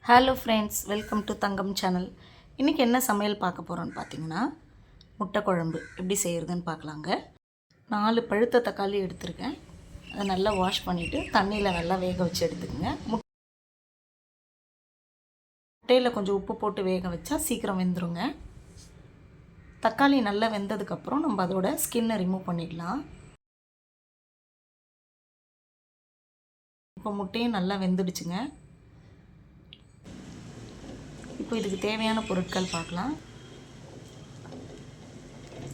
Hello friends, welcome to Thangam channel. இன்றைக்கி என்ன சமையல் பார்க்க போகிறோன்னு பார்த்தீங்கன்னா, முட்டை குழம்பு எப்படி செய்கிறதுன்னு பார்க்கலாங்க. 4 பழுத்த தக்காளி எடுத்துருக்கேன். அதை நல்லா வாஷ் பண்ணிவிட்டு தண்ணியில் நல்லா வேக வச்சு எடுத்துக்கோங்க. முட்டையில் கொஞ்சம் உப்பு போட்டு வேக வச்சா சீக்கிரம் வெந்துருங்க. தக்காளி நல்லா வெந்ததுக்கப்புறம் நம்ம அதோட ஸ்கின்னை ரிமூவ் பண்ணிடலாம். இப்போ முட்டையும் நல்லா வெந்துடுச்சுங்க. இப்போ இதுக்கு தேவையான பொருட்கள் பார்க்கலாம்.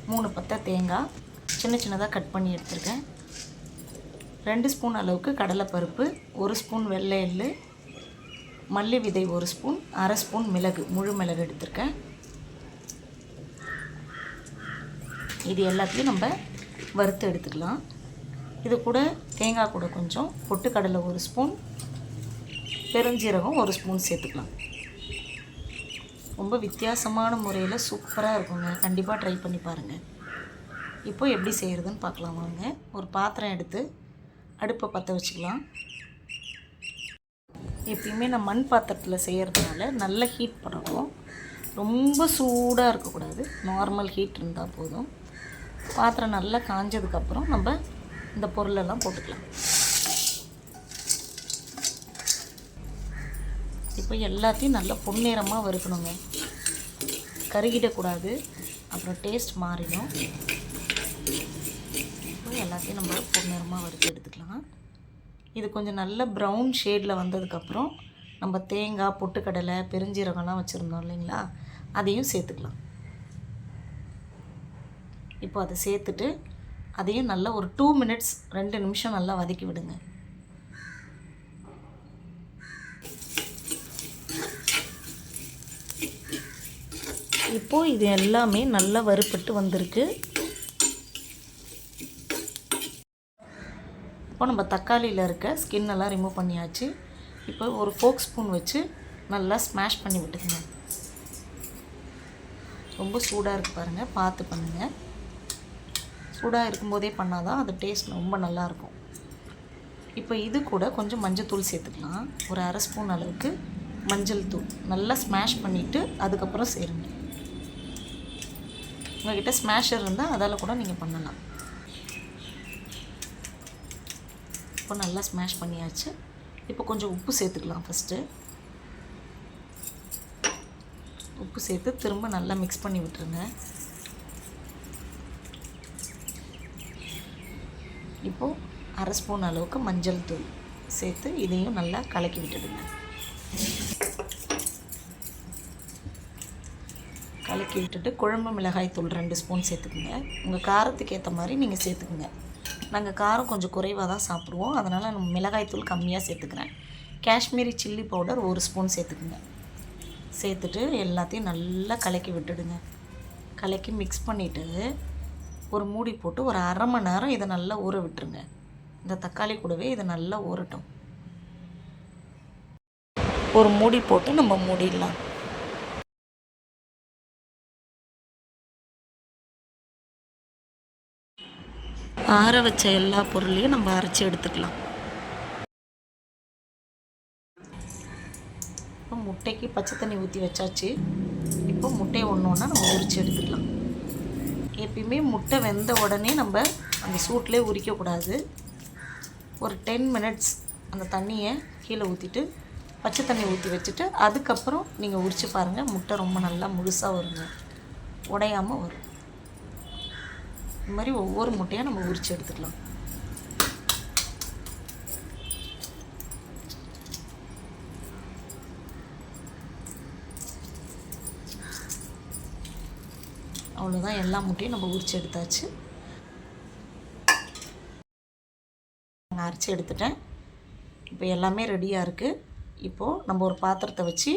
3 பத்தை தேங்காய் சின்ன சின்னதாக கட் பண்ணி எடுத்துருக்கேன். 2 ஸ்பூன் அளவுக்கு கடலைப்பருப்பு, 1 ஸ்பூன் வெள்ளை எள்ளு, மல்லி விதை 1 ஸ்பூன், அரை ஸ்பூன் மிளகு, முழு மிளகு எடுத்திருக்கேன். இது எல்லாத்தையும் நம்ம வறுத்து எடுத்துக்கலாம். இது கூட தேங்காய் கூட கொஞ்சம் பொட்டுக்கடலை 1 ஸ்பூன், பெருஞ்சீரகம் 1 ஸ்பூன் சேர்த்துக்கலாம். ரொம்ப வித்தியாசமான முறையில் சூப்பராக இருக்குங்க. கண்டிப்பாக ட்ரை பண்ணி பாருங்கள். இப்போ எப்படி செய்கிறதுன்னு பார்க்கலாம் வாங்க. ஒரு பாத்திரம் எடுத்து அடுப்பை பற்ற வச்சுக்கலாம். எப்பயுமே நான் மண் பாத்திரத்தில் செய்கிறதுனால நல்ல ஹீட் பண்ணணும். ரொம்ப சூடாக இருக்கக்கூடாது, நார்மல் ஹீட் இருந்தால் போதும். பாத்திரம் நல்லா காஞ்சதுக்கப்புறம் நம்ம இந்த பொருளெல்லாம் போட்டுக்கலாம். இப்போ எல்லாத்தையும் நல்லா பொன்னிறமாக வறுக்கணுங்க. கருகிடக்கூடாது, அப்புறம் டேஸ்ட் மாறிடும். இப்போ எல்லாத்தையும் நம்ம பொன்னிறமாக வறுத்து எடுத்துக்கலாம். இது கொஞ்சம் நல்ல ப்ரௌன் ஷேடில் வந்ததுக்கப்புறம் நம்ம தேங்காய், பொட்டுக்கடலை, பெருஞ்சீரகம்லாம் வச்சுருந்தோம் இல்லைங்களா, அதையும் சேர்த்துக்கலாம். இப்போ அதை சேர்த்துட்டு அதையும் நல்லா ஒரு 2 மினிட்ஸ் 2 நிமிஷம் நல்லா வதக்கி விடுங்க. இப்போது இது எல்லாமே நல்லா வறுப்பட்டு வந்திருக்கு. இப்போ நம்ம தக்காளியில் இருக்க ஸ்கின்னெல்லாம் ரிமூவ் பண்ணியாச்சு. இப்போ ஒரு ஃபோக் ஸ்பூன் வச்சு நல்லா ஸ்மாஷ் பண்ணி விட்டுக்குங்க. ரொம்ப சூடாக இருக்குது பாருங்கள், பார்த்து பண்ணுங்கள். சூடாக இருக்கும்போதே பண்ணால் தான் அது டேஸ்ட் ரொம்ப நல்லாயிருக்கும். இப்போ இது கூட கொஞ்சம் மஞ்சள் தூள் சேர்த்துக்கலாம். ஒரு அரை ஸ்பூன் அளவுக்கு மஞ்சள் தூள் நல்லா ஸ்மாஷ் பண்ணிவிட்டு அதுக்கப்புறம் சேருங்க. உங்கள்கிட்ட ஸ்மாஷர் இருந்தால் அதால் கூட நீங்கள் பண்ணலாம். இப்போ நல்லா ஸ்மாஷ் பண்ணியாச்சு. இப்போ கொஞ்சம் உப்பு சேர்த்துக்கலாம். ஃபஸ்ட்டு உப்பு சேர்த்து திரும்ப நல்லா மிக்ஸ் பண்ணி விட்டுருங்க. இப்போது அரை ஸ்பூன் அளவுக்கு மஞ்சள் தூள் சேர்த்து இதையும் நல்லா கலக்கி விட்டுடுங்க. கலக்கி விட்டுட்டு குழம்பு மிளகாய் தூள் 2 ஸ்பூன் சேர்த்துக்குங்க. உங்கள் காரத்துக்கு ஏற்ற மாதிரி நீங்கள் சேர்த்துக்குங்க. நாங்கள் காரம் கொஞ்சம் குறைவாக தான் சாப்பிடுவோம், அதனால் நம்ம மிளகாய் தூள் கம்மியாக சேர்த்துக்கிறேன். காஷ்மீரி சில்லி பவுடர் 1 ஸ்பூன் சேர்த்துக்குங்க. சேர்த்துட்டு எல்லாத்தையும் நல்லா கலக்கி விட்டுடுங்க. கலக்கி மிக்ஸ் பண்ணிவிட்டு ஒரு மூடி போட்டு ஒரு அரை மணி நேரம் இதை நல்லா ஊற விட்டுருங்க. இந்த தக்காளி கூடவே இதை நல்லா ஊறட்டும். ஒரு மூடி போட்டு நம்ம மூடிடலாம். ஆற வச்ச எல்லா பொருளையும் நம்ம அரைச்சி எடுத்துக்கலாம். இப்போ முட்டைக்கு பச்சை தண்ணி ஊற்றி வச்சாச்சு. இப்போ முட்டையை ஒன்று நம்ம உரித்து எடுத்துக்கலாம். எப்பயுமே முட்டை வெந்த உடனே நம்ம அந்த சூட்லேயே உரிக்கக்கூடாது. ஒரு 10 மினிட்ஸ் அந்த தண்ணியை கீழே ஊற்றிட்டு பச்சை தண்ணி ஊற்றி வச்சுட்டு அதுக்கப்புறம் நீங்கள் உரித்து பாருங்கள். முட்டை ரொம்ப நல்லா முழுசாக வருங்க, உடையாமல் வரும். இந்த மாதிரி ஒவ்வொரு முட்டையாக நம்ம உரித்து எடுத்துக்கலாம். அவ்வளோதான், எல்லா முட்டையும் நம்ம உரித்து எடுத்தாச்சு. நான் அரைச்சி எடுத்துட்டேன். இப்போ எல்லாமே ரெடியாக இருக்குது. இப்போது நம்ம ஒரு பாத்திரத்தை வச்சு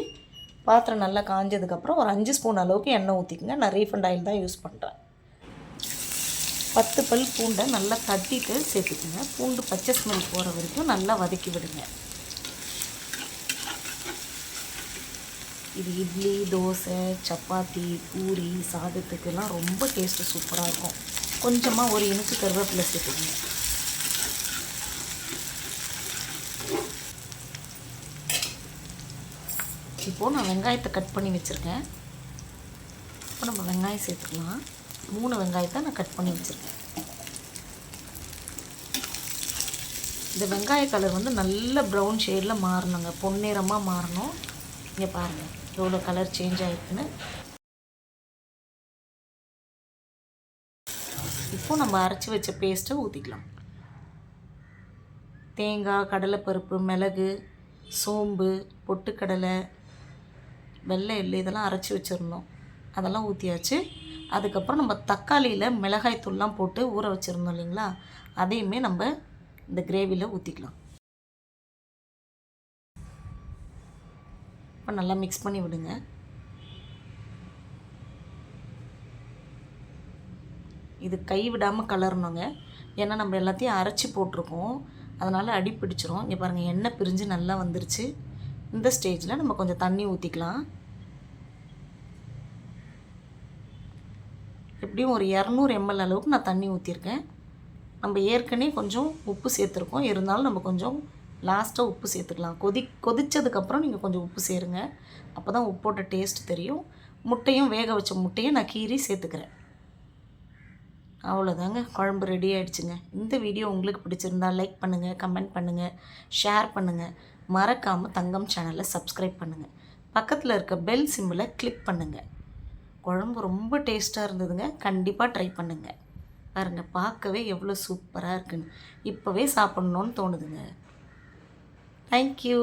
பாத்திரம் நல்லா காஞ்சதுக்கப்புறம் ஒரு 5 ஸ்பூன் அளவுக்கு எண்ணெய் ஊற்றிக்குங்க. நான் ரீஃபண்ட் ஆயில் தான் யூஸ் பண்ணுறேன். 10 பல் பூண்டை நல்லா தட்டிட்டு சேர்த்துக்குங்க. பூண்டு பச்சை ஸ்மெல் போகிற வரைக்கும் நல்லா வதக்கி விடுங்க. இது இட்லி, தோசை, சப்பாத்தி, பூரி, சாதத்துக்கெல்லாம் ரொம்ப டேஸ்ட்டு சூப்பராக இருக்கும். கொஞ்சமாக ஒரு இனுக்கு கருவேப்பிலை சேர்த்துக்குங்க. இப்போது நான் வெங்காயத்தை கட் பண்ணி வச்சுருக்கேன். இப்போ நம்ம வெங்காயம் சேர்த்துக்கலாம். 3 வெங்காயத்தை நான் கட் பண்ணி வச்சுருக்கேன். இந்த வெங்காய கலர் வந்து நல்ல ப்ரௌன் ஷேடில் மாறணுங்க, பொன்னிறமாக மாறணும். இங்கே பாருங்கள் எவ்வளோ கலர் சேஞ்ச் ஆகிருக்குன்னு. இப்போது நம்ம அரைச்சி வச்ச பேஸ்ட்டை ஊற்றிக்கலாம். தேங்காய், கடலைப்பருப்பு, மிளகு, சோம்பு, பொட்டுக்கடலை, வெள்ளை எள்ளு இதெல்லாம் அரைச்சி வச்சுருந்தோம், அதெல்லாம் ஊற்றியாச்சு. அதுக்கப்புறம் நம்ம தக்காளியில் மிளகாய் தூள்லாம் போட்டு ஊற வச்சுருந்தோம் இல்லைங்களா, அதையுமே நம்ம இந்த கிரேவியில் ஊற்றிக்கலாம். இப்போ நல்லா மிக்ஸ் பண்ணி விடுங்க. இது கை விடாமல் கலரணுங்க, ஏன்னா நம்ம எல்லாத்தையும் அரைச்சி போட்டிருக்கோம், அதனால் அடி பிடிச்சிரும். இங்கே பாருங்கள் எண்ணெய் பிரிஞ்சு நல்லா வந்துருச்சு. இந்த ஸ்டேஜில் நம்ம கொஞ்சம் தண்ணி ஊற்றிக்கலாம். எப்படியும் ஒரு 200 ml அளவுக்கு நான் தண்ணி ஊற்றிருக்கேன். நம்ம ஏற்கனவே கொஞ்சம் உப்பு சேர்த்துருக்கோம், இருந்தாலும் நம்ம கொஞ்சம் லாஸ்ட்டாக உப்பு சேர்த்துக்கலாம். கொதித்ததுக்கப்புறம் நீங்கள் கொஞ்சம் உப்பு சேருங்க, அப்போ தான் உப்போட டேஸ்ட் தெரியும். முட்டையும் வேக வச்ச முட்டையை நான் கீறி சேர்த்துக்கிறேன். அவ்வளோதாங்க, குழம்பு ரெடி ஆகிடுச்சுங்க. இந்த வீடியோ உங்களுக்கு பிடிச்சிருந்தால் லைக் பண்ணுங்கள், கமெண்ட் பண்ணுங்கள், ஷேர் பண்ணுங்கள். மறக்காமல் தங்கம் சேனலை சப்ஸ்கிரைப் பண்ணுங்கள். பக்கத்தில் இருக்க பெல் சிம்பிளை கிளிக் பண்ணுங்கள். குழம்பு ரொம்ப டேஸ்ட்டாக இருந்ததுங்க, கண்டிப்பாக ட்ரை பண்ணுங்கள். பாருங்கள் பார்க்கவே எவ்வளோ சூப்பராக இருக்குன்னு, இப்போவே சாப்பிட்ணுன்னு தோணுதுங்க. தேங்க்யூ.